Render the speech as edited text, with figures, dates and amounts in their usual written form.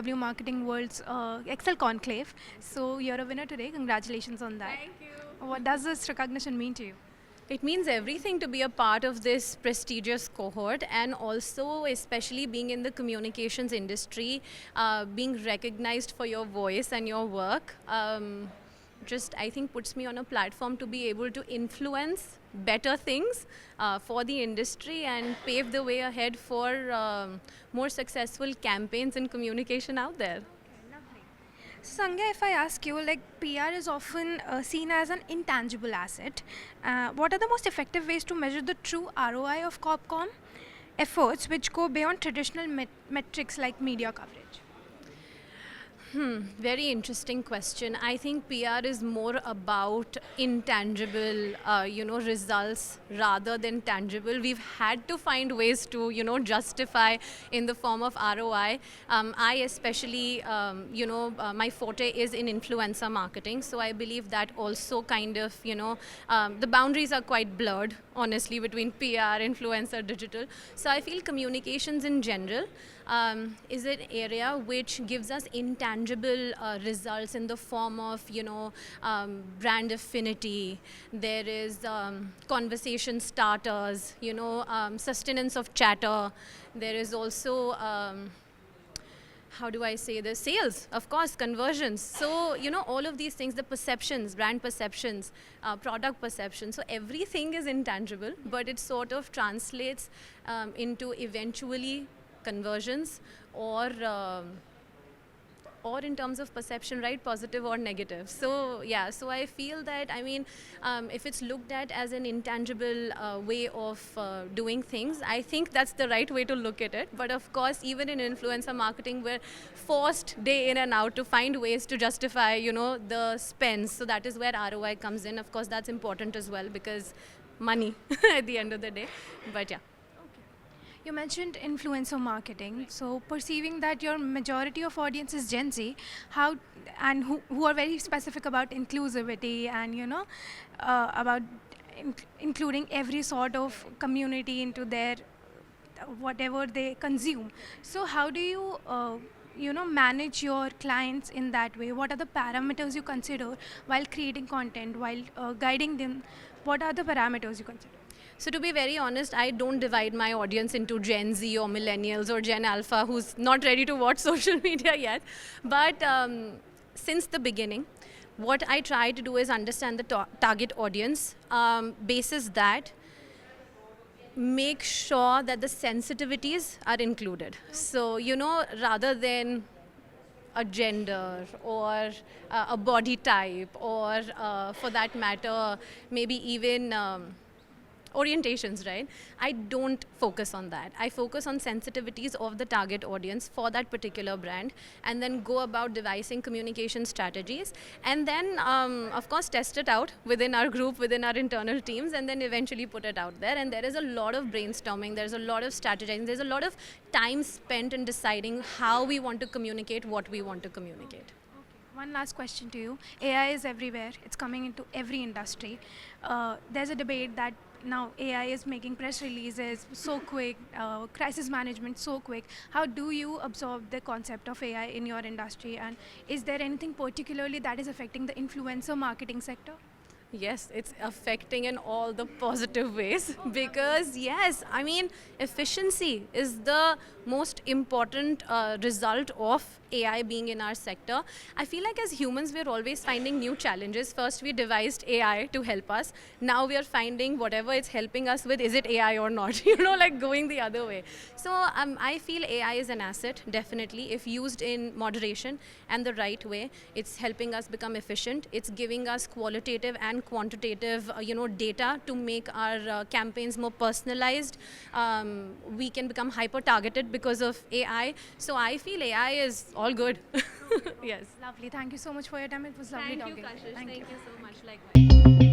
BW Marketing World's Excel Conclave. So you're a winner today. Congratulations on that. Thank you. What does this recognition mean to you? It means everything to be a part of this prestigious cohort, and also especially being in the communications industry, being recognized for your voice and your work. Just I think puts me on a platform to be able to influence better things for the industry and pave the way ahead for more successful campaigns and communication out there. So Sangya, if I ask you, like PR is often seen as an intangible asset. What are the most effective ways to measure the true ROI of Corpcom efforts which go beyond traditional metrics like media coverage? Very interesting question. I think PR is more about intangible, results rather than tangible. We've had to find ways to, justify in the form of ROI. I especially, my forte is in influencer marketing, so I believe that also kind of, the boundaries are quite blurred, honestly, between PR, influencer, digital. So I feel communications in general is an area which gives us intangible results in the form of, brand affinity. There is conversation starters, sustenance of chatter. There is also how do I say this? Sales, of course, conversions. So, all of these things, the perceptions, brand perceptions, product perceptions. So everything is intangible, but it sort of translates into eventually conversions or in terms of perception, right, positive or negative. So yeah, so I feel that, if it's looked at as an intangible way of doing things, I think that's the right way to look at it. But of course, even in influencer marketing, we're forced day in and out to find ways to justify, the spends. So that is where ROI comes in. Of course, that's important as well, because money at the end of the day. But yeah. You mentioned influencer marketing. So perceiving that your majority of audience is Gen Z, how and who are very specific about inclusivity and about including every sort of community into their whatever they consume. So how do you manage your clients in that way? What are the parameters you consider while creating content, while guiding them? What are the parameters you consider? So to be very honest, I don't divide my audience into Gen Z or millennials or Gen Alpha who's not ready to watch social media yet. But since the beginning, what I try to do is understand the target audience, basis that, make sure that the sensitivities are included. So, rather than a gender or a body type or for that matter, maybe even orientations, right? I don't focus on that. I focus on sensitivities of the target audience for that particular brand, and then go about devising communication strategies, and then of course test it out within our group, within our internal teams, and then eventually put it out there. And there is a lot of brainstorming, there's a lot of strategizing, there's a lot of time spent in deciding how we want to communicate what we want to communicate. One last question to you. AI is everywhere. It's coming into every industry. There's a debate that now AI is making press releases so quick, crisis management so quick. How do you absorb the concept of AI in your industry? And is there anything particularly that is affecting the influencer marketing sector? Yes, it's affecting in all the positive ways because yes, efficiency is the most important result of AI being in our sector. I feel like as humans, we're always finding new challenges. First, we devised AI to help us. Now we are finding whatever it's helping us with, is it AI or not? Like going the other way. So I feel AI is an asset, definitely. If used in moderation and the right way, it's helping us become efficient. It's giving us qualitative and quantitative, data to make our campaigns more personalized. We can become hyper-targeted because of AI. So I feel AI is all good. Yes. Lovely. Thank you so much for your time. It was lovely talking. Thank you, Kashish. Thank you so much. Likewise.